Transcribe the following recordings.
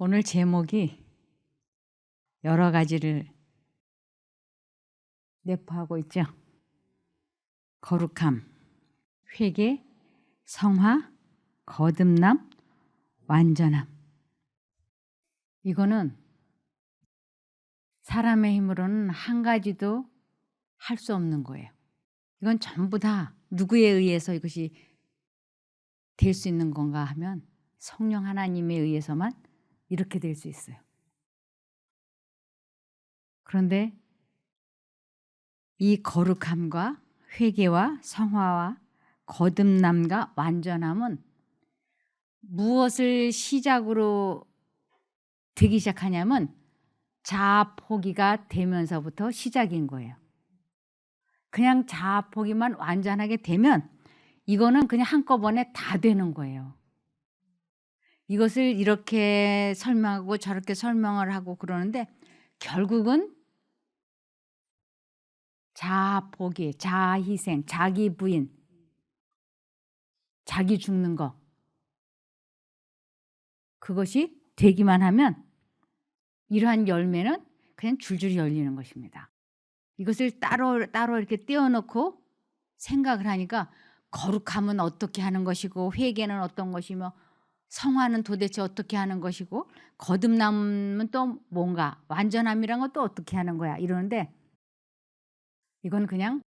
오늘 제목이 여러 가지를 내포하고 있죠. 거룩함, 회개, 성화, 거듭남, 완전함. 이거는 사람의 힘으로는 한 가지도 할 수 없는 거예요. 이건 전부 다 누구에 의해서 이것이 될 수 있는 건가 하면 성령 하나님에 의해서만 이렇게 될 수 있어요. 그런데 이 거룩함과 회개와 성화와 거듭남과 완전함은 무엇을 시작으로 되기 시작하냐면 자아 포기가 되면서부터 시작인 거예요. 그냥 자아 포기만 완전하게 되면 이거는 그냥 한꺼번에 다 되는 거예요. 이것을 이렇게 설명하고 저렇게 설명을 하고 그러는데 결국은 자아 포기, 자아 희생, 자기 부인, 자기 죽는 거 그것이 되기만 하면 이러한 열매는 그냥 줄줄이 열리는 것입니다. 이것을 따로 이렇게 떼어놓고 생각을 하니까 거룩함은 어떻게 하는 것이고 회개는 어떤 것이며 성화는 도대체 어떻게 하는 것이고 거듭남은 또 뭔가 완전함이란 것도 어떻게 하는 거야 이러는데 이건 그냥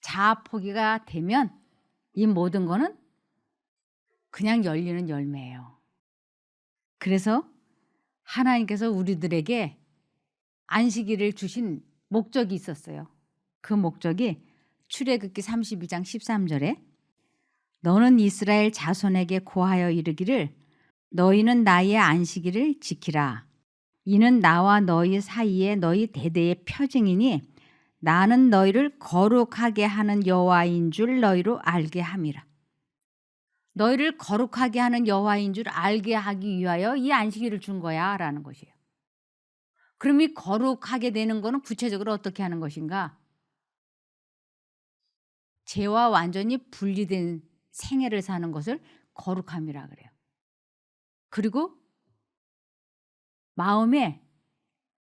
자아 포기가 되면 이 모든 거는 그냥 열리는 열매예요. 그래서 하나님께서 우리들에게 안식일을 주신 목적이 있었어요. 그 목적이 출애굽기 32장 13절에 너는 이스라엘 자손에게 고하여 이르기를 너희는 나의 안식일을 지키라. 이는 나와 너희 사이에 너희 대대의 표징이니 나는 너희를 거룩하게 하는 여호와인 줄 너희로 알게 함이라. 너희를 거룩하게 하는 여호와인 줄 알게 하기 위하여 이 안식일을 준 거야 라는 것이에요. 그럼 이 거룩하게 되는 거는 구체적으로 어떻게 하는 것인가? 죄와 완전히 분리된 생애를 사는 것을 거룩함이라 그래요. 그리고 마음에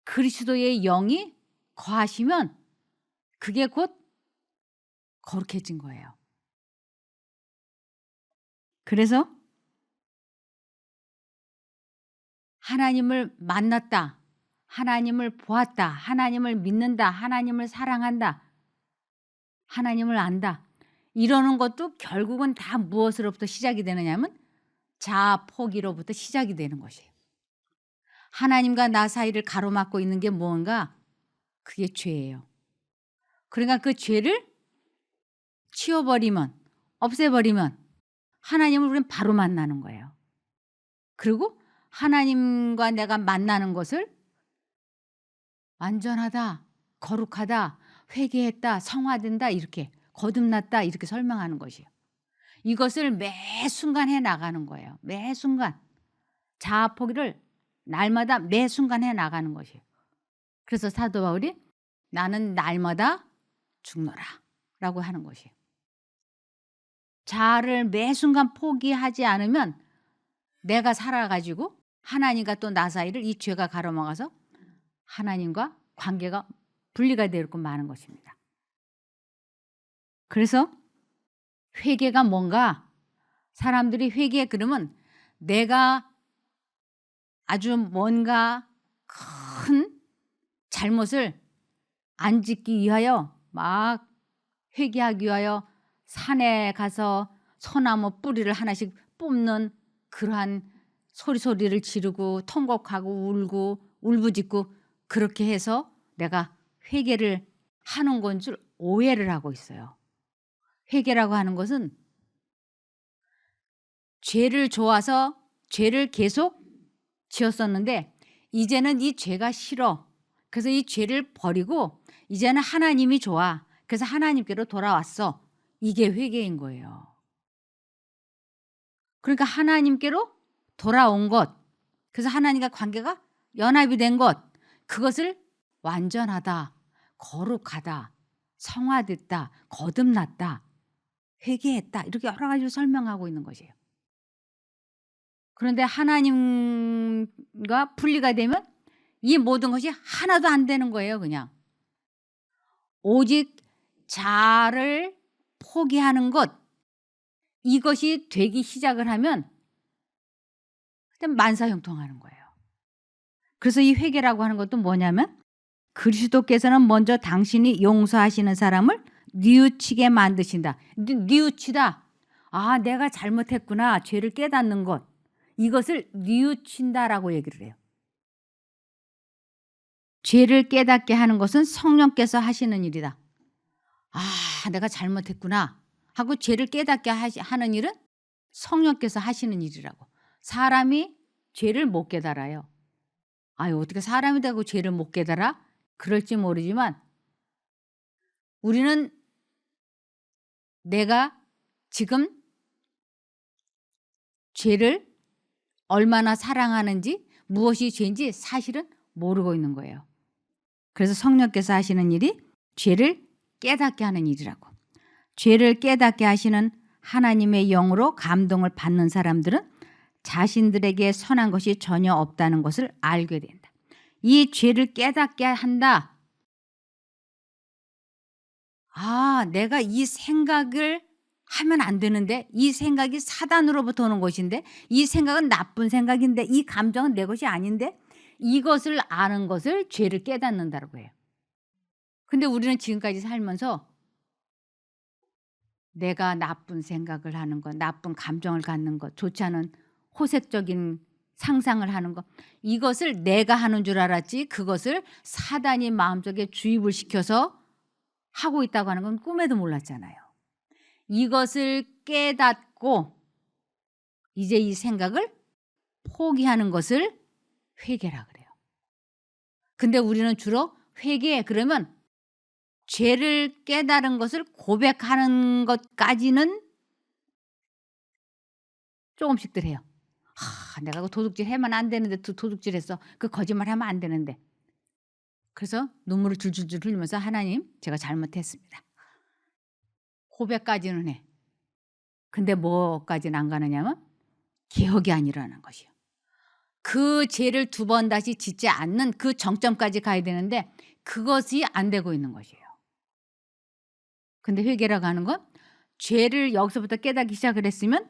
그리스도의 영이 거하시면 그게 곧 거룩해진 거예요. 그래서 하나님을 만났다, 하나님을 보았다, 하나님을 믿는다, 하나님을 사랑한다, 하나님을 안다. 이러는 것도 결국은 다 무엇으로부터 시작이 되느냐면 자아 포기로부터 시작이 되는 것이에요. 하나님과 나 사이를 가로막고 있는 게 뭔가? 그게 죄예요. 그러니까 그 죄를 치워버리면 없애버리면 하나님을 우리는 바로 만나는 거예요. 그리고 하나님과 내가 만나는 것을 완전하다, 거룩하다, 회개했다, 성화된다 이렇게 거듭났다 이렇게 설명하는 것이에요. 이것을 매 순간 해 나가는 거예요. 매 순간. 자아 포기를 날마다 매 순간 해 나가는 것이에요. 그래서 사도 바울이 나는 날마다 죽노라 라고 하는 것이에요. 자아를 매 순간 포기하지 않으면 내가 살아가지고 하나님과 또 나 사이를 이 죄가 가로막아서 하나님과 관계가 분리가 되고 마는 것입니다. 그래서 회개가 뭔가 사람들이 회개 그러면 내가 아주 뭔가 큰 잘못을 안 짓기 위하여 막 회개하기 위하여 산에 가서 소나무 뿌리를 하나씩 뽑는 그러한 소리를 지르고 통곡하고 울고 울부짖고 그렇게 해서 내가 회개를 하는 건 줄 오해를 하고 있어요. 회개라고 하는 것은 죄를 좋아서 죄를 계속 지었었는데 이제는 이 죄가 싫어. 그래서 이 죄를 버리고 이제는 하나님이 좋아. 그래서 하나님께로 돌아왔어. 이게 회개인 거예요. 그러니까 하나님께로 돌아온 것. 그래서 하나님과 관계가 연합이 된 것. 그것을 완전하다, 거룩하다, 성화됐다, 거듭났다, 회개했다. 이렇게 여러 가지로 설명하고 있는 것이에요. 그런데 하나님과 분리가 되면 이 모든 것이 하나도 안 되는 거예요 그냥. 오직 자아를 포기하는 것, 이것이 되기 시작을 하면 그냥 만사형통하는 거예요. 그래서 이 회개라고 하는 것도 뭐냐면 그리스도께서는 먼저 당신이 용서하시는 사람을 뉘우치게 만드신다. 뉘우치다. 아, 내가 잘못했구나. 죄를 깨닫는 것. 이것을 뉘우친다라고 얘기를 해요. 죄를 깨닫게 하는 것은 성령께서 하시는 일이다. 아, 내가 잘못했구나 하고 죄를 깨닫게 하는 일은 성령께서 하시는 일이라고. 사람이 죄를 못 깨달아요. 아유, 어떻게 사람이 되고 죄를 못 깨달아? 그럴지 모르지만 우리는 내가 지금 죄를 얼마나 사랑하는지, 무엇이 죄인지 사실은 모르고 있는 거예요. 그래서 성령께서 하시는 일이 죄를 깨닫게 하는 일이라고. 죄를 깨닫게 하시는 하나님의 영으로 감동을 받는 사람들은 자신들에게 선한 것이 전혀 없다는 것을 알게 된다. 이 죄를 깨닫게 한다. 아, 내가 이 생각을 하면 안 되는데, 이 생각이 사단으로부터 오는 것인데, 이 생각은 나쁜 생각인데, 이 감정은 내 것이 아닌데, 이것을 아는 것을 죄를 깨닫는다고 해요. 근데 우리는 지금까지 살면서 내가 나쁜 생각을 하는 것, 나쁜 감정을 갖는 것, 좋지 않은 호색적인 상상을 하는 것, 이것을 내가 하는 줄 알았지 그것을 사단이 마음속에 주입을 시켜서 하고 있다고 하는 건 꿈에도 몰랐잖아요. 이것을 깨닫고 이제 이 생각을 포기하는 것을 회개라 그래요. 근데 우리는 주로 회개 그러면 죄를 깨달은 것을 고백하는 것까지는 조금씩들 해요. 내가 그 도둑질 하면 안 되는데 도둑질 했어. 그 거짓말 하면 안 되는데. 그래서 눈물을 줄줄줄 흘리면서 하나님 제가 잘못했습니다. 고백까지는 해. 근데 뭐까지는 안 가느냐면 개혁이 안 일어나는 것이요. 그 죄를 두 번 다시 짓지 않는 그 정점까지 가야 되는데 그것이 안 되고 있는 것이에요. 근데 회개라고 하는 건 죄를 여기서부터 깨닫기 시작을 했으면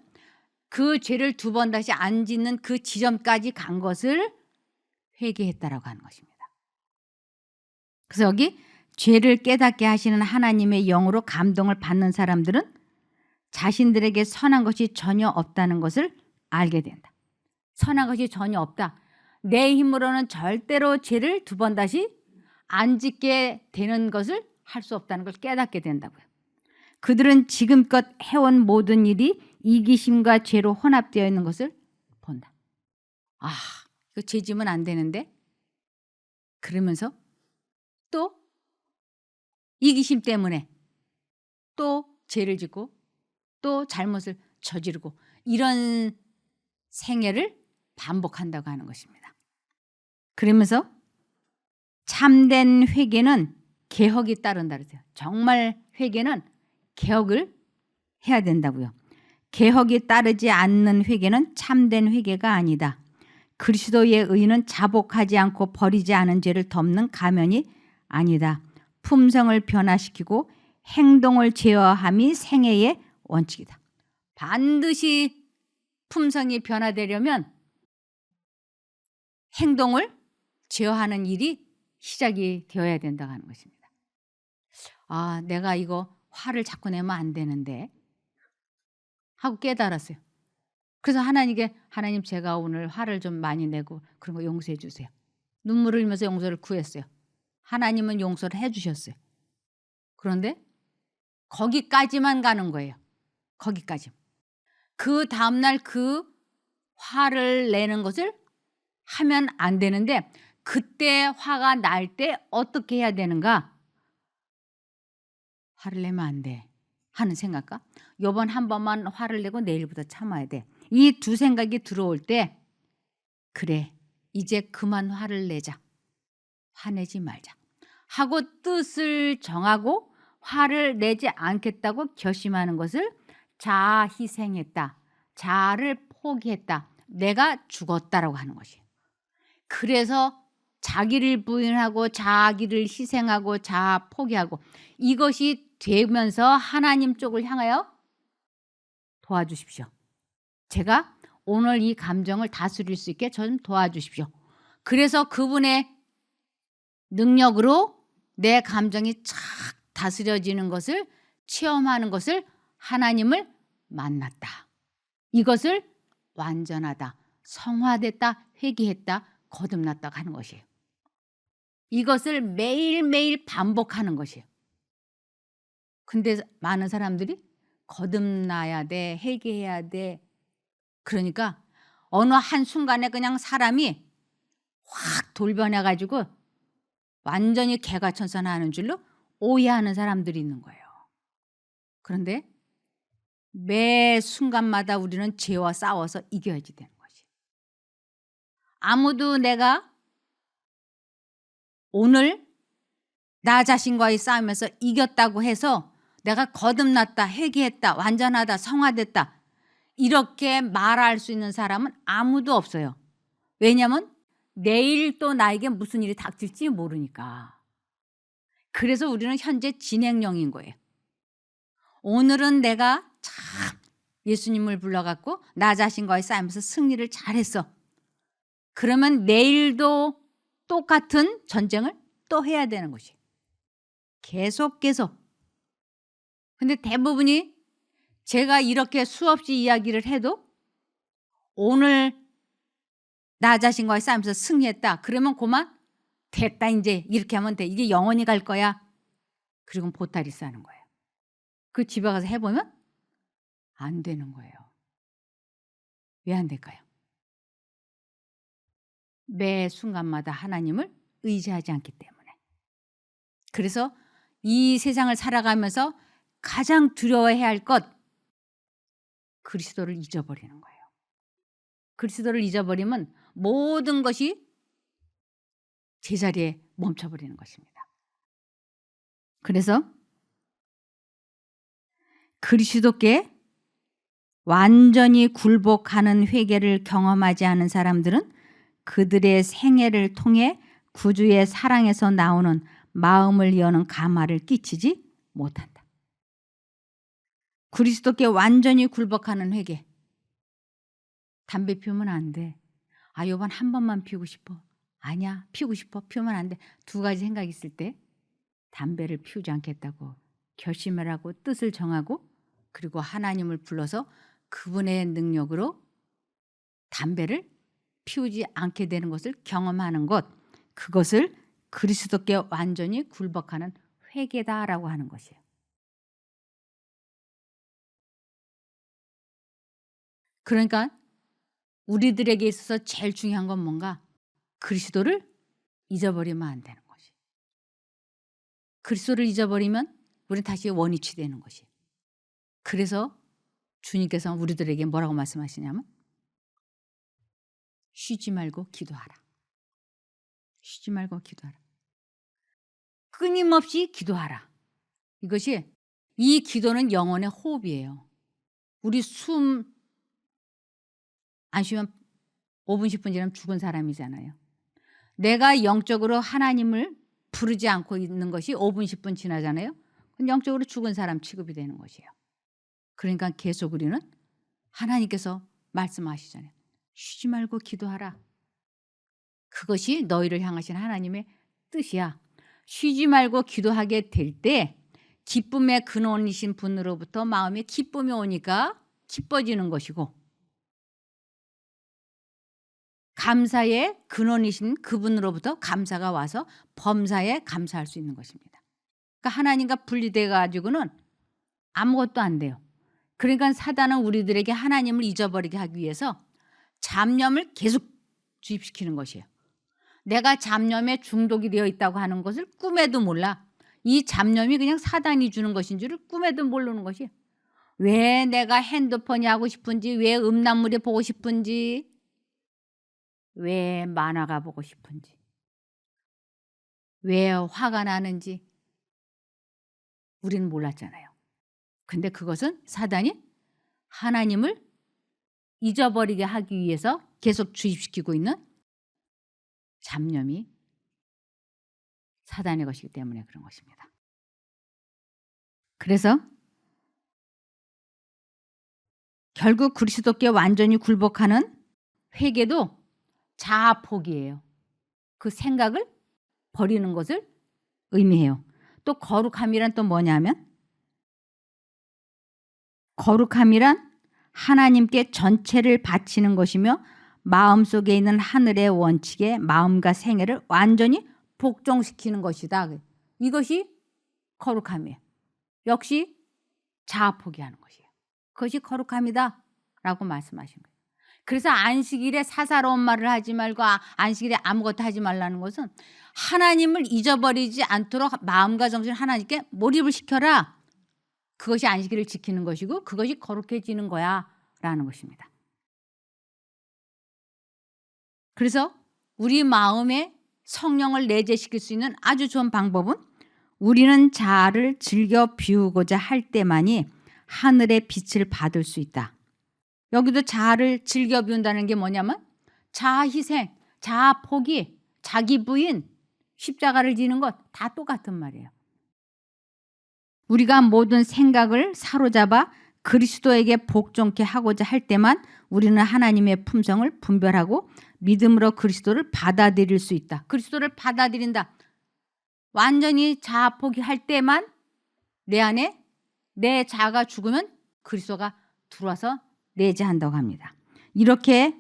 그 죄를 두 번 다시 안 짓는 그 지점까지 간 것을 회개했다라고 하는 것입니다. 그래서 여기 죄를 깨닫게 하시는 하나님의 영으로 감동을 받는 사람들은 자신들에게 선한 것이 전혀 없다는 것을 알게 된다. 선한 것이 전혀 없다. 내 힘으로는 절대로 죄를 두 번 다시 안 짓게 되는 것을 할 수 없다는 걸 깨닫게 된다고요. 그들은 지금껏 해온 모든 일이 이기심과 죄로 혼합되어 있는 것을 본다. 아, 이거 죄 지면 안 되는데? 그러면서 또 이기심 때문에 또 죄를 짓고 또 잘못을 저지르고 이런 생애를 반복한다고 하는 것입니다. 그러면서 참된 회개는 개혁이 따른다 그러세요. 정말 회개는 개혁을 해야 된다고요. 개혁이 따르지 않는 회개는 참된 회개가 아니다. 그리스도의 의는 자복하지 않고 버리지 않은 죄를 덮는 가면이 아니다. 품성을 변화시키고 행동을 제어함이 생애의 원칙이다. 반드시 품성이 변화되려면 행동을 제어하는 일이 시작이 되어야 된다고 하는 것입니다. 아, 내가 이거 화를 자꾸 내면 안 되는데 하고 깨달았어요. 그래서 하나님께 하나님 제가 오늘 화를 좀 많이 내고 그런 거 용서해 주세요. 눈물을 흘리면서 용서를 구했어요. 하나님은 용서를 해 주셨어요. 그런데 거기까지만 가는 거예요. 거기까지. 그 다음날 그 화를 내는 것을 하면 안 되는데 그때 화가 날 때 어떻게 해야 되는가? 화를 내면 안 돼 하는 생각과 요번 한 번만 화를 내고 내일부터 참아야 돼. 이 두 생각이 들어올 때 그래 이제 그만 화를 내자. 화내지 말자. 하고 뜻을 정하고 화를 내지 않겠다고 결심하는 것을 자아 희생했다. 자아를 포기했다. 내가 죽었다라고 하는 것이에요. 그래서 자기를 부인하고 자기를 희생하고 자아 포기하고 이것이 되면서 하나님 쪽을 향하여 도와주십시오. 제가 오늘 이 감정을 다스릴 수 있게 좀 도와주십시오. 그래서 그분의 능력으로 내 감정이 착 다스려지는 것을 체험하는 것을 하나님을 만났다. 이것을 완전하다, 성화됐다, 회개했다, 거듭났다 하는 것이에요. 이것을 매일매일 반복하는 것이에요. 근데 많은 사람들이 거듭나야 돼, 회개해야 돼. 그러니까 어느 한순간에 그냥 사람이 확 돌변해 가지고 완전히 개가천선하는 줄로 오해하는 사람들이 있는 거예요. 그런데 매 순간마다 우리는 죄와 싸워서 이겨야지 되는 것이. 아무도 내가 오늘 나 자신과의 싸움에서 이겼다고 해서 내가 거듭났다, 회개했다, 완전하다, 성화됐다 이렇게 말할 수 있는 사람은 아무도 없어요. 왜냐하면 내일 또 나에게 무슨 일이 닥칠지 모르니까. 그래서 우리는 현재 진행형인 거예요. 오늘은 내가 참 예수님을 불러갖고 나 자신과의 싸움에서 승리를 잘했어. 그러면 내일도 똑같은 전쟁을 또 해야 되는 것이. 계속. 근데 대부분이 제가 이렇게 수없이 이야기를 해도 오늘 나 자신과의 싸움에서 승리했다. 그러면 그만 됐다 이제 이렇게 하면 돼. 이게 영원히 갈 거야. 그리고 보따리 싸는 거예요. 그 집에 가서 해보면 안 되는 거예요. 왜 안 될까요? 매 순간마다 하나님을 의지하지 않기 때문에. 그래서 이 세상을 살아가면서 가장 두려워해야 할 것 그리스도를 잊어버리는 거예요. 그리스도를 잊어버리면 모든 것이 제자리에 멈춰버리는 것입니다. 그래서 그리스도께 완전히 굴복하는 회개를 경험하지 않은 사람들은 그들의 생애를 통해 구주의 사랑에서 나오는 마음을 여는 감화를 끼치지 못한다. 그리스도께 완전히 굴복하는 회개. 담배 피우면 안 돼. 아, 요번 한 번만 피우고 싶어. 아니야, 피우고 싶어. 피우면 안 돼. 두 가지 생각이 있을 때 담배를 피우지 않겠다고 결심을 하고 뜻을 정하고 그리고 하나님을 불러서 그분의 능력으로 담배를 피우지 않게 되는 것을 경험하는 것, 그것을 그리스도께 완전히 굴복하는 회개다라고 하는 것이에요. 그러니까 우리들에게 있어서 제일 중요한 건 뭔가 그리스도를 잊어버리면 안 되는 것이. 그리스도를 잊어버리면 우리는 다시 원위치 되는 것이. 그래서 주님께서 우리들에게 뭐라고 말씀하시냐면 쉬지 말고 기도하라. 쉬지 말고 기도하라. 끊임없이 기도하라. 이것이 이 기도는 영혼의 호흡이에요. 우리 숨 안 쉬면 5분 10분 지나면 죽은 사람이잖아요. 내가 영적으로 하나님을 부르지 않고 있는 것이 5분 10분 지나잖아요. 그럼 영적으로 죽은 사람 취급이 되는 것이에요. 그러니까 계속 우리는 하나님께서 말씀하시잖아요. 쉬지 말고 기도하라. 그것이 너희를 향하신 하나님의 뜻이야. 쉬지 말고 기도하게 될 때 기쁨의 근원이신 분으로부터 마음에 기쁨이 오니까 기뻐지는 것이고 감사의 근원이신 그분으로부터 감사가 와서 범사에 감사할 수 있는 것입니다. 그러니까 하나님과 분리돼 가지고는 아무것도 안 돼요. 그러니까 사단은 우리들에게 하나님을 잊어버리게 하기 위해서 잡념을 계속 주입시키는 것이에요. 내가 잡념에 중독이 되어 있다고 하는 것을 꿈에도 몰라. 이 잡념이 그냥 사단이 주는 것인 줄을 꿈에도 모르는 것이에요. 왜 내가 핸드폰이 하고 싶은지, 왜 음란물이 보고 싶은지, 왜 만화가 보고 싶은지, 왜 화가 나는지 우리는 몰랐잖아요. 근데 그것은 사단이 하나님을 잊어버리게 하기 위해서 계속 주입시키고 있는 잡념이 사단의 것이기 때문에 그런 것입니다. 그래서 결국 그리스도께 완전히 굴복하는 회개도 자아 포기예요. 그 생각을 버리는 것을 의미해요. 또 거룩함이란 또 뭐냐면, 거룩함이란 하나님께 전체를 바치는 것이며 마음속에 있는 하늘의 원칙에 마음과 생애를 완전히 복종시키는 것이다. 이것이 거룩함이에요. 역시 자아 포기하는 것이에요. 그것이 거룩함이다 라고 말씀하신 거예요. 그래서 안식일에 사사로운 말을 하지 말고 안식일에 아무것도 하지 말라는 것은 하나님을 잊어버리지 않도록 마음과 정신을 하나님께 몰입을 시켜라. 그것이 안식일을 지키는 것이고 그것이 거룩해지는 거야 라는 것입니다. 그래서 우리 마음에 성령을 내재시킬 수 있는 아주 좋은 방법은 우리는 자아를 즐겨 비우고자 할 때만이 하늘의 빛을 받을 수 있다. 여기도 자아를 즐겨 비운다는 게 뭐냐면 자아 희생, 자아 포기, 자기 부인, 십자가를 지는 것 다 똑같은 말이에요. 우리가 모든 생각을 사로잡아 그리스도에게 복종케 하고자 할 때만 우리는 하나님의 품성을 분별하고 믿음으로 그리스도를 받아들일 수 있다. 그리스도를 받아들인다. 완전히 자아 포기할 때만 내 안에 내 자아가 죽으면 그리스도가 들어와서 내재한다고 합니다. 이렇게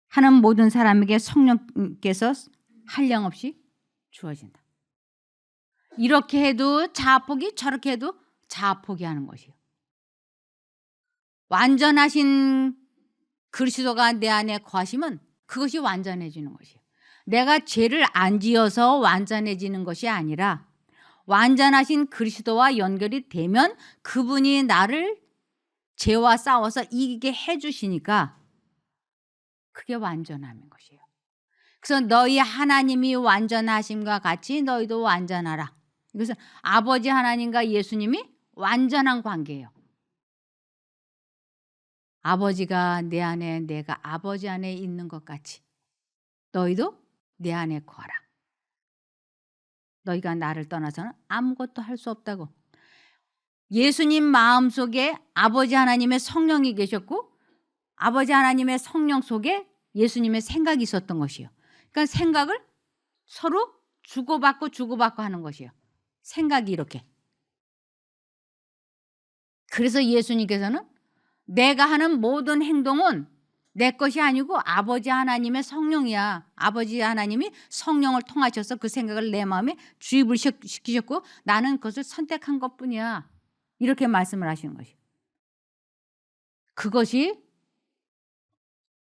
하는 모든 사람에게 성령께서 한량없이 주어진다. 이렇게 해도 자아 포기, 저렇게 해도 자아 포기하는 것이에요. 완전하신 그리스도가 내 안에 거하시면 그것이 완전해지는 것이에요. 내가 죄를 안 지어서 완전해지는 것이 아니라 완전하신 그리스도와 연결이 되면 그분이 나를 죄와 싸워서 이기게 해주시니까 그게 완전함인 것이에요. 그래서 너희 하나님이 완전하심과 같이 너희도 완전하라. 이것은 아버지 하나님과 예수님이 완전한 관계예요. 아버지가 내 안에 내가 아버지 안에 있는 것 같이 너희도 내 안에 거하라. 너희가 나를 떠나서는 아무것도 할 수 없다고. 예수님 마음속에 아버지 하나님의 성령이 계셨고 아버지 하나님의 성령 속에 예수님의 생각이 있었던 것이에요. 그러니까 생각을 서로 주고받고 하는 것이에요. 생각이 이렇게. 그래서 예수님께서는 내가 하는 모든 행동은 내 것이 아니고 아버지 하나님의 성령이야. 아버지 하나님이 성령을 통하셔서 그 생각을 내 마음에 주입을 시키셨고 나는 그것을 선택한 것뿐이야. 이렇게 말씀을 하시는 것이에요. 그것이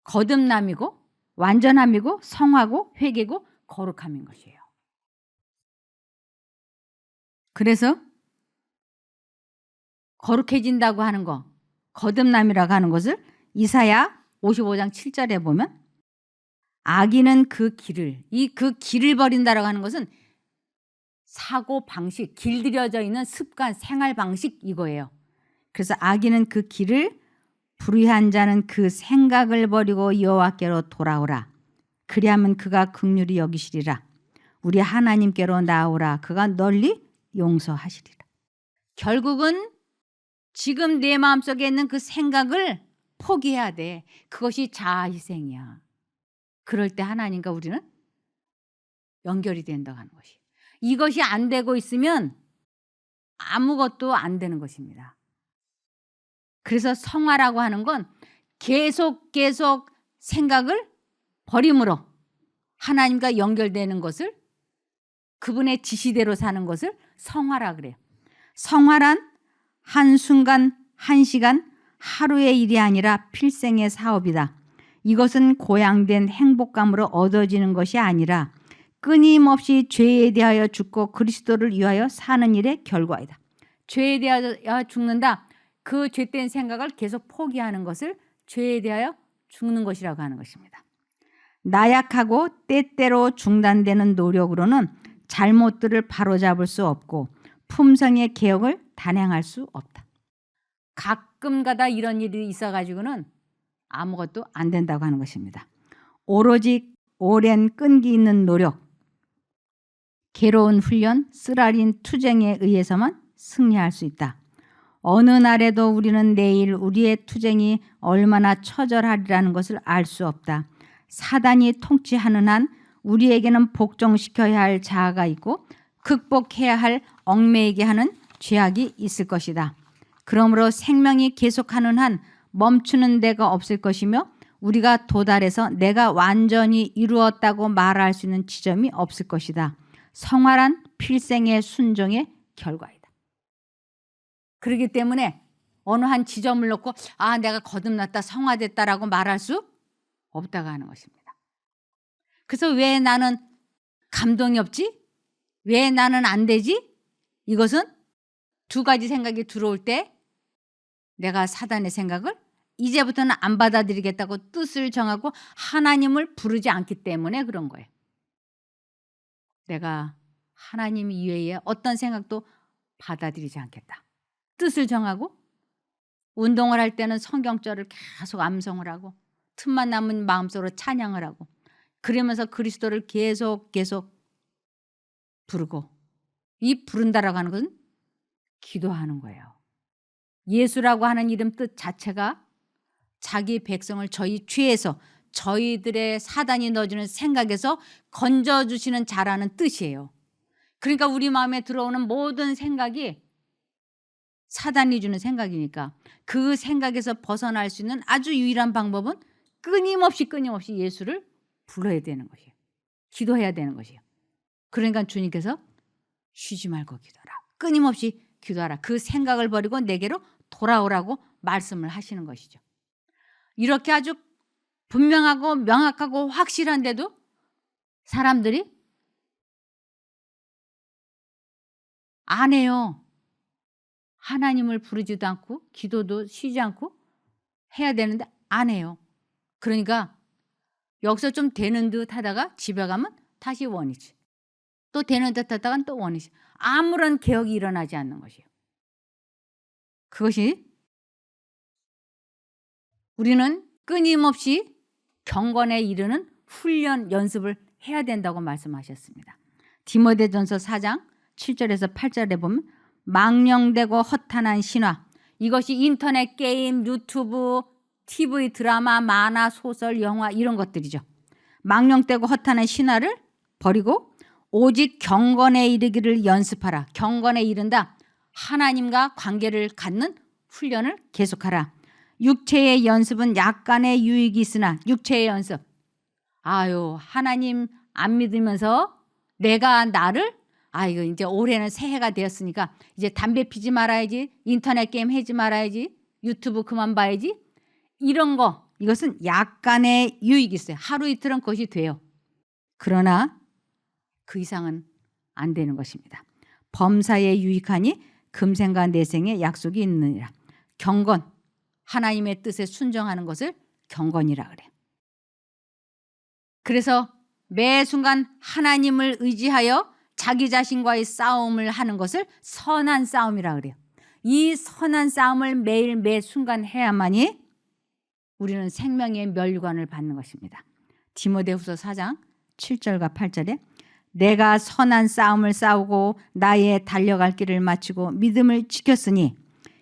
거듭남이고 완전함이고 성화고 회개고 거룩함인 것이에요. 그래서 거룩해진다고 하는 거, 거듭남이라고 하는 것을 이사야 55장 7절에 보면 악인은 그 길을 버린다라고 하는 것은 사고 방식, 길들여져 있는 습관, 생활 방식 이거예요. 그래서 악인은 그 길을 불의한 자는 그 생각을 버리고 여호와께로 돌아오라. 그리하면 그가 긍휼히 여기시리라. 우리 하나님께로 나오라. 그가 널리 용서하시리라. 결국은 지금 내 마음속에 있는 그 생각을 포기해야 돼. 그것이 자아 희생이야. 그럴 때 하나님과 우리는 연결이 된다고 하는 것이. 이것이 안 되고 있으면 아무것도 안 되는 것입니다. 그래서 성화라고 하는 건 계속 생각을 버림으로 하나님과 연결되는 것을 그분의 지시대로 사는 것을 성화라 그래요. 성화란 한순간, 한시간, 하루의 일이 아니라 필생의 사업이다. 이것은 고양된 행복감으로 얻어지는 것이 아니라 끊임없이 죄에 대하여 죽고 그리스도를 위하여 사는 일의 결과이다. 죄에 대하여 죽는다. 그 죄된 생각을 계속 포기하는 것을 죄에 대하여 죽는 것이라고 하는 것입니다. 나약하고 때때로 중단되는 노력으로는 잘못들을 바로잡을 수 없고 품성의 개혁을 단행할 수 없다. 가끔가다 이런 일이 있어가지고는 아무것도 안 된다고 하는 것입니다. 오로지 오랜 끈기 있는 노력, 괴로운 훈련, 쓰라린 투쟁에 의해서만 승리할 수 있다. 어느 날에도 우리는 내일 우리의 투쟁이 얼마나 처절하리라는 것을 알 수 없다. 사단이 통치하는 한 우리에게는 복종시켜야 할 자아가 있고 극복해야 할 얽매이게 하는 죄악이 있을 것이다. 그러므로 생명이 계속하는 한 멈추는 데가 없을 것이며 우리가 도달해서 내가 완전히 이루었다고 말할 수 있는 지점이 없을 것이다. 성화란 필생의 순종의 결과이다. 그렇기 때문에 어느 한 지점을 놓고 내가 거듭났다, 성화됐다라고 말할 수 없다고 하는 것입니다. 그래서 왜 나는 감동이 없지? 왜 나는 안 되지? 이것은 두 가지 생각이 들어올 때 내가 사단의 생각을 이제부터는 안 받아들이겠다고 뜻을 정하고 하나님을 부르지 않기 때문에 그런 거예요. 내가 하나님 이외에 어떤 생각도 받아들이지 않겠다. 뜻을 정하고 운동을 할 때는 성경절을 계속 암송을 하고 틈만 남은 마음속으로 찬양을 하고 그러면서 그리스도를 계속 부르고, 이 부른다라고 하는 것은 기도하는 거예요. 예수라고 하는 이름 뜻 자체가 자기 백성을 저희 죄에서, 저희들의 사단이 넣어주는 생각에서 건져주시는 자라는 뜻이에요. 그러니까 우리 마음에 들어오는 모든 생각이 사단이 주는 생각이니까 그 생각에서 벗어날 수 있는 아주 유일한 방법은 끊임없이 예수를 불러야 되는 것이에요. 기도해야 되는 것이에요. 그러니까 주님께서 쉬지 말고 기도하라, 끊임없이 기도하라, 그 생각을 버리고 내게로 돌아오라고 말씀을 하시는 것이죠. 이렇게 아주 분명하고 명확하고 확실한데도 사람들이 안 해요. 하나님을 부르지도 않고 기도도 쉬지 않고 해야 되는데 안 해요. 그러니까 여기서 좀 되는 듯 하다가 집에 가면 다시 원이지. 또 되는 듯 하다가 또 원이지. 아무런 개혁이 일어나지 않는 것이에요. 그것이 우리는 끊임없이 경건에 이르는 훈련, 연습을 해야 된다고 말씀하셨습니다. 디모데전서 4장 7절에서 8절에 보면 망령되고 허탄한 신화, 이것이 인터넷 게임, 유튜브, TV 드라마, 만화, 소설, 영화 이런 것들이죠. 망령되고 허탄한 신화를 버리고 오직 경건에 이르기를 연습하라. 경건에 이른다. 하나님과 관계를 갖는 훈련을 계속하라. 육체의 연습은 약간의 유익이 있으나, 육체의 연습, 하나님 안 믿으면서 내가 나를 이거 이제 올해는 새해가 되었으니까 이제 담배 피지 말아야지, 인터넷 게임 하지 말아야지, 유튜브 그만 봐야지, 이런 거, 이것은 약간의 유익이 있어요. 하루 이틀은 그것이 돼요. 그러나 그 이상은 안 되는 것입니다. 범사에 유익하니 금생과 내생의 약속이 있느니라. 경건, 하나님의 뜻에 순종하는 것을 경건이라 그래요. 그래서 매 순간 하나님을 의지하여 자기 자신과의 싸움을 하는 것을 선한 싸움이라 그래요. 이 선한 싸움을 매일 매 순간 해야만이 우리는 생명의 멸류관을 받는 것입니다. 디모데후서 4장 7절과 8절에 내가 선한 싸움을 싸우고 나의 달려갈 길을 마치고 믿음을 지켰으니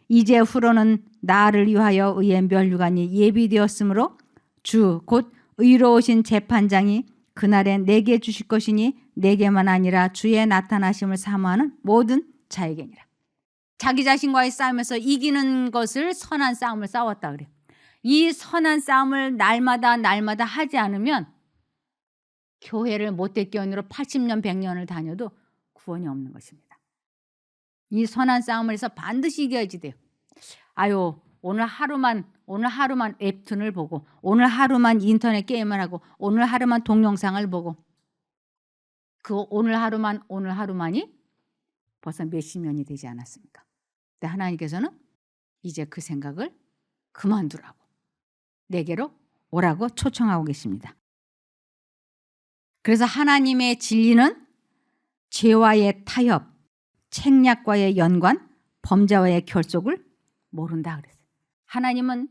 이제 후로는 나를 위하여 의의 멸류관이 예비되었으므로 주 곧 의로우신 재판장이 그날에 내게 주실 것이니 내게만 아니라 주의 나타나심을 사모하는 모든 자에게니라. 자기 자신과의 싸움에서 이기는 것을 선한 싸움을 싸웠다 그래요. 이 선한 싸움을 날마다 하지 않으면 교회를 못된 견으로 80년 100년을 다녀도 구원이 없는 것입니다. 이 선한 싸움을 해서 반드시 이겨야지 돼요. 오늘 하루만 웹툰을 보고, 오늘 하루만 인터넷 게임을 하고, 오늘 하루만 동영상을 보고, 그 오늘 하루만이 벌써 몇십 년이 되지 않았습니까? 근데 하나님께서는 이제 그 생각을 그만두라고, 내게로 오라고 초청하고 계십니다. 그래서 하나님의 진리는 죄와의 타협, 책략과의 연관, 범죄와의 결속을 모른다 그랬어요. 하나님은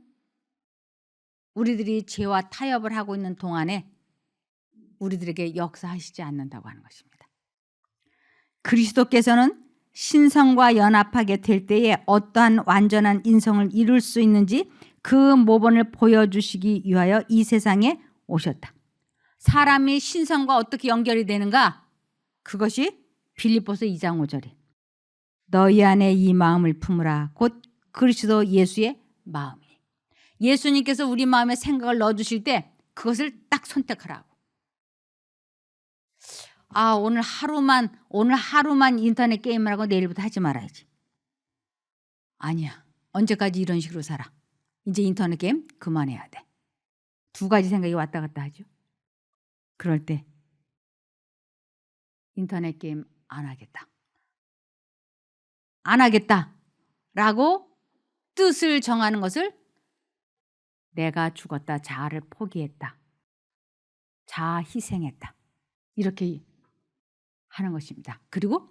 우리들이 죄와 타협을 하고 있는 동안에 우리들에게 역사하시지 않는다고 하는 것입니다. 그리스도께서는 신성과 연합하게 될 때에 어떠한 완전한 인성을 이룰 수 있는지 그 모본을 보여주시기 위하여 이 세상에 오셨다. 사람이 신성과 어떻게 연결이 되는가? 그것이 빌립보서 2장 5절에 너희 안에 이 마음을 품으라 곧 그리스도 예수의 마음이. 예수님께서 우리 마음에 생각을 넣어주실 때 그것을 딱 선택하라고. 오늘 하루만 인터넷 게임을 하고 내일부터 하지 말아야지. 아니야. 언제까지 이런 식으로 살아? 이제 인터넷 게임 그만해야 돼. 두 가지 생각이 왔다 갔다 하죠. 그럴 때 인터넷 게임 안 하겠다. 안 하겠다라고 뜻을 정하는 것을 내가 죽었다. 자아를 포기했다. 자아 희생했다. 이렇게 하는 것입니다. 그리고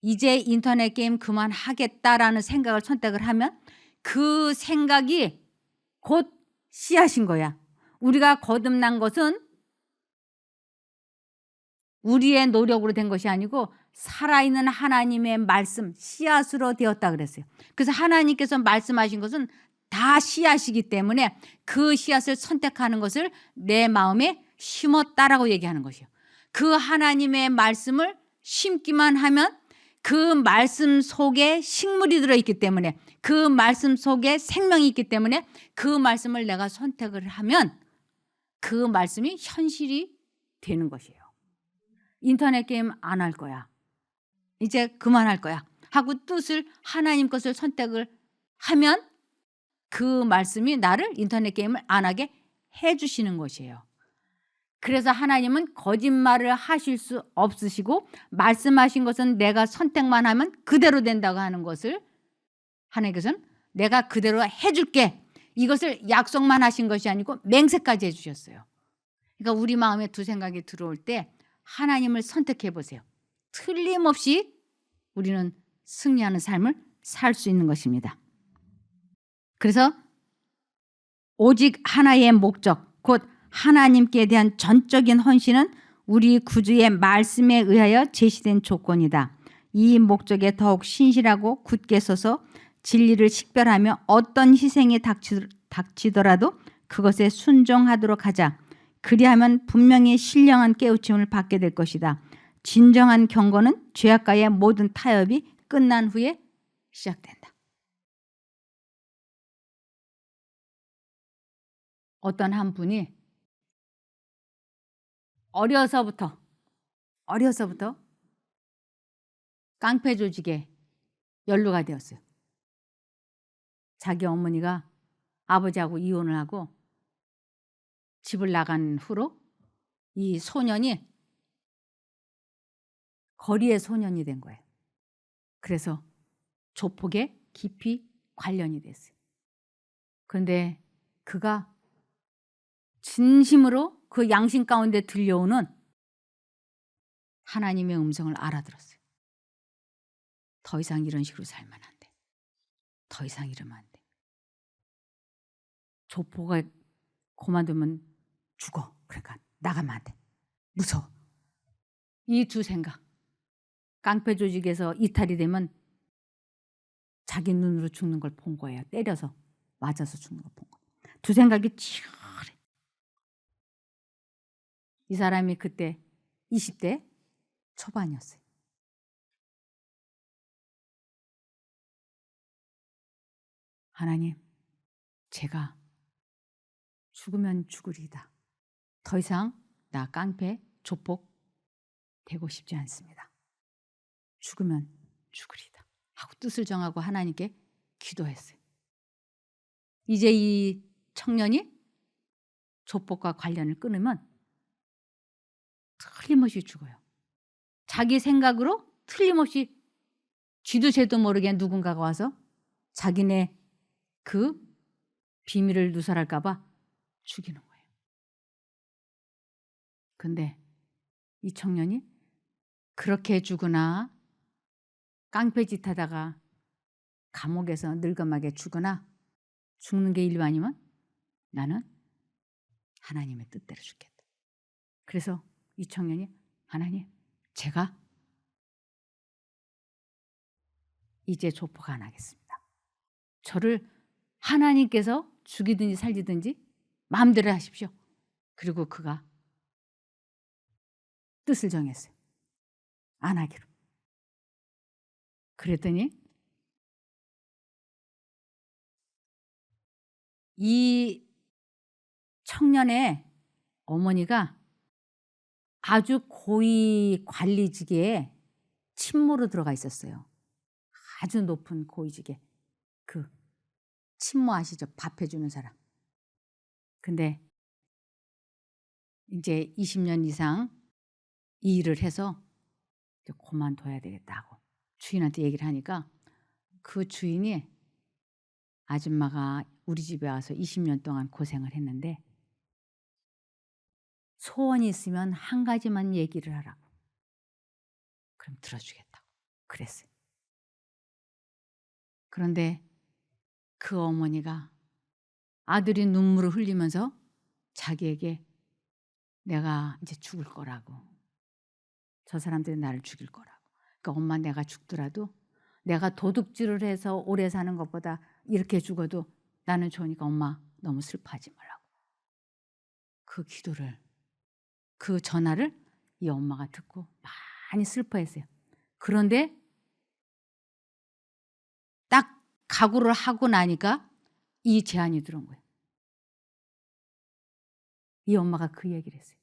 이제 인터넷 게임 그만하겠다라는 생각을 선택을 하면 그 생각이 곧 씨앗인 거야. 우리가 거듭난 것은 우리의 노력으로 된 것이 아니고 살아있는 하나님의 말씀 씨앗으로 되었다 그랬어요. 그래서 하나님께서 말씀하신 것은 다 씨앗이기 때문에 그 씨앗을 선택하는 것을 내 마음에 심었다라고 얘기하는 것이요. 그 하나님의 말씀을 심기만 하면 그 말씀 속에 식물이 들어있기 때문에 그 말씀 속에 생명이 있기 때문에 그 말씀을 내가 선택을 하면 그 말씀이 현실이 되는 것이에요. 인터넷 게임 안 할 거야. 이제 그만할 거야 하고 뜻을 하나님 것을 선택을 하면 그 말씀이 나를 인터넷 게임을 안 하게 해주시는 것이에요. 그래서 하나님은 거짓말을 하실 수 없으시고 말씀하신 것은 내가 선택만 하면 그대로 된다고 하는 것을 하나님께서는 내가 그대로 해줄게 이것을 약속만 하신 것이 아니고 맹세까지 해주셨어요. 그러니까 우리 마음에 두 생각이 들어올 때 하나님을 선택해 보세요. 틀림없이 우리는 승리하는 삶을 살 수 있는 것입니다. 그래서 오직 하나의 목적 곧 하나님께 대한 전적인 헌신은 우리 구주의 말씀에 의하여 제시된 조건이다. 이 목적에 더욱 신실하고 굳게 서서 진리를 식별하며 어떤 희생이 닥치더라도 그것에 순종하도록 하자. 그리하면 분명히 신령한 깨우침을 받게 될 것이다. 진정한 경건은 죄악과의 모든 타협이 끝난 후에 시작된다. 어떤 한 분이 어려서부터 깡패 조직에 연루가 되었어요. 자기 어머니가 아버지하고 이혼을 하고 집을 나간 후로 이 소년이 거리의 소년이 된 거예요. 그래서 조폭에 깊이 관련이 됐어요. 그런데 그가 진심으로 그 양심 가운데 들려오는 하나님의 음성을 알아들었어요. 더 이상 이런 식으로 살면 안 돼. 더 이상 이러면 안 돼. 조폭을 그만두면 죽어. 그러니까 나가면 안 돼. 무서워. 이 두 생각. 깡패 조직에서 이탈이 되면 자기 눈으로 죽는 걸 본 거예요. 때려서 맞아서 죽는 걸 본 거예요. 두 생각이 치열해. 이 사람이 그때 20대 초반이었어요. 하나님, 제가 죽으면 죽으리이다. 더 이상 나 깡패, 조폭 되고 싶지 않습니다. 죽으면 죽으리이다. 하고 뜻을 정하고 하나님께 기도했어요. 이제 이 청년이 조폭과 관련을 끊으면 틀림없이 죽어요. 자기 생각으로 틀림없이 쥐도 새도 모르게 누군가가 와서 자기네 그 비밀을 누설할까 봐 죽이는 거예요. 근데 이 청년이 그렇게 죽으나 깡패짓 하다가 감옥에서 늙어마게 죽으나 죽는 게 일반이면 나는 하나님의 뜻대로 죽겠다. 그래서 이 청년이 하나님, 제가 이제 조폭 안 하겠습니다. 저를 하나님께서 죽이든지 살리든지 마음대로 하십시오. 그리고 그가 뜻을 정했어요. 안 하기로. 그랬더니 이 청년의 어머니가 아주 고위 관리직에 친모로 들어가 있었어요. 아주 높은 고위직에. 그 친모 아시죠? 밥 해주는 사람. 근데 이제 20년 이상 이 일을 해서 이제 그만둬야 되겠다고 주인한테 얘기를 하니까 그 주인이 아줌마가 우리 집에 와서 20년 동안 고생을 했는데 소원이 있으면 한 가지만 얘기를 하라고. 그럼 들어주겠다고 그랬어요. 그런데 그 어머니가 아들이 눈물을 흘리면서 자기에게 내가 이제 죽을 거라고. 저 사람들이 나를 죽일 거라고. 그러니까 엄마 내가 죽더라도 내가 도둑질을 해서 오래 사는 것보다 이렇게 죽어도 나는 좋으니까 엄마 너무 슬퍼하지 말라고. 그 기도를 그 전화를 이 엄마가 듣고 많이 슬퍼했어요. 그런데 딱 각오를 하고 나니까 이 제안이 들어온 거예요. 이 엄마가 그 얘기를 했어요.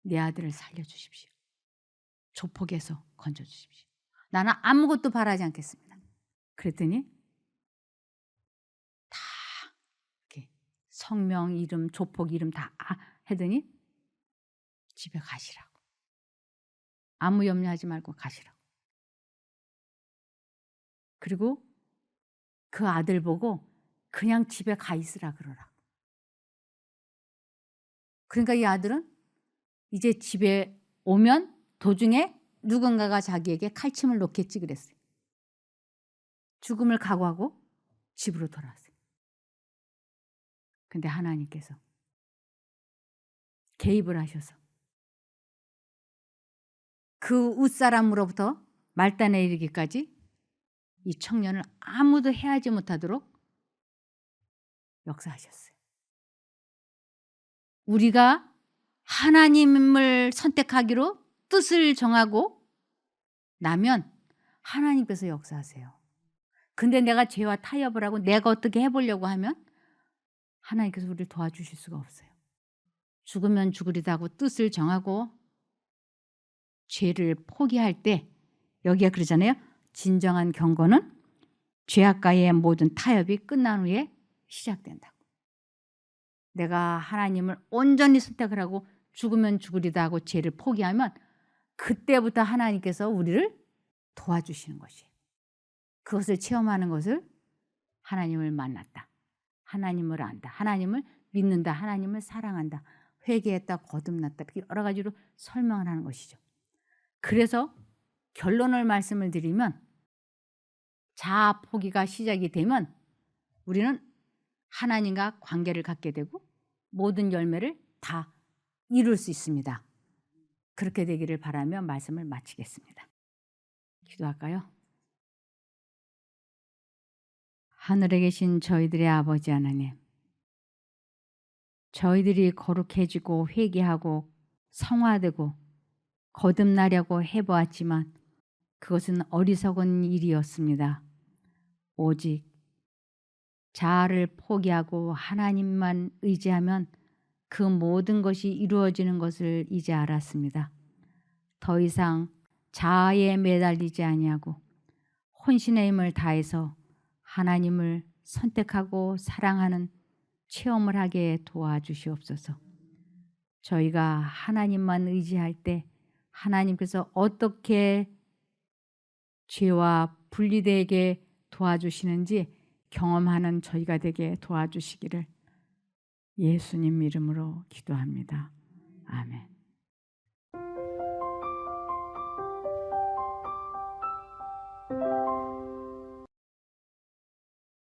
내 아들을 살려주십시오. 조폭에서 건져주십시오. 나는 아무것도 바라지 않겠습니다. 그랬더니 다 이렇게 성명, 이름, 조폭 이름 다 하더니 집에 가시라고. 아무 염려하지 말고 가시라고. 그리고 그 아들 보고 그냥 집에 가 있으라 그러라고. 그러니까 이 아들은 이제 집에 오면 도중에 누군가가 자기에게 칼침을 놓겠지 그랬어요. 죽음을 각오하고 집으로 돌아왔어요. 근데 하나님께서 개입을 하셔서 그 웃사람으로부터 말단에 이르기까지 이 청년을 아무도 해하지 못하도록 역사하셨어요. 우리가 하나님을 선택하기로 뜻을 정하고 나면 하나님께서 역사하세요. 근데 내가 죄와 타협을 하고 내가 어떻게 해보려고 하면 하나님께서 우리를 도와주실 수가 없어요. 죽으면 죽으리다 하고 뜻을 정하고 죄를 포기할 때 여기가 그러잖아요. 진정한 경건은 죄악과의 모든 타협이 끝난 후에 시작된다고. 내가 하나님을 온전히 선택을 하고 죽으면 죽으리다 하고 죄를 포기하면 그때부터 하나님께서 우리를 도와주시는 것이에요. 그것을 체험하는 것을 하나님을 만났다. 하나님을 안다. 하나님을 믿는다. 하나님을 사랑한다. 회개했다. 거듭났다. 여러 가지로 설명을 하는 것이죠. 그래서 결론을 말씀을 드리면 자아 포기가 시작이 되면 우리는 하나님과 관계를 갖게 되고 모든 열매를 다 이룰 수 있습니다. 그렇게 되기를 바라며 말씀을 마치겠습니다. 기도할까요? 하늘에 계신 저희들의 아버지 하나님, 저희들이 거룩해지고 회개하고 성화되고 거듭나려고 해보았지만 그것은 어리석은 일이었습니다. 오직 자아를 포기하고 하나님만 의지하면 그 모든 것이 이루어지는 것을 이제 알았습니다. 더 이상 자아에 매달리지 아니하고 혼신의 힘을 다해서 하나님을 선택하고 사랑하는 체험을 하게 도와주시옵소서. 저희가 하나님만 의지할 때 하나님께서 어떻게 죄와 분리되게 도와주시는지 경험하는 저희가 되게 도와주시기를 예수님 이름으로 기도합니다. 아멘.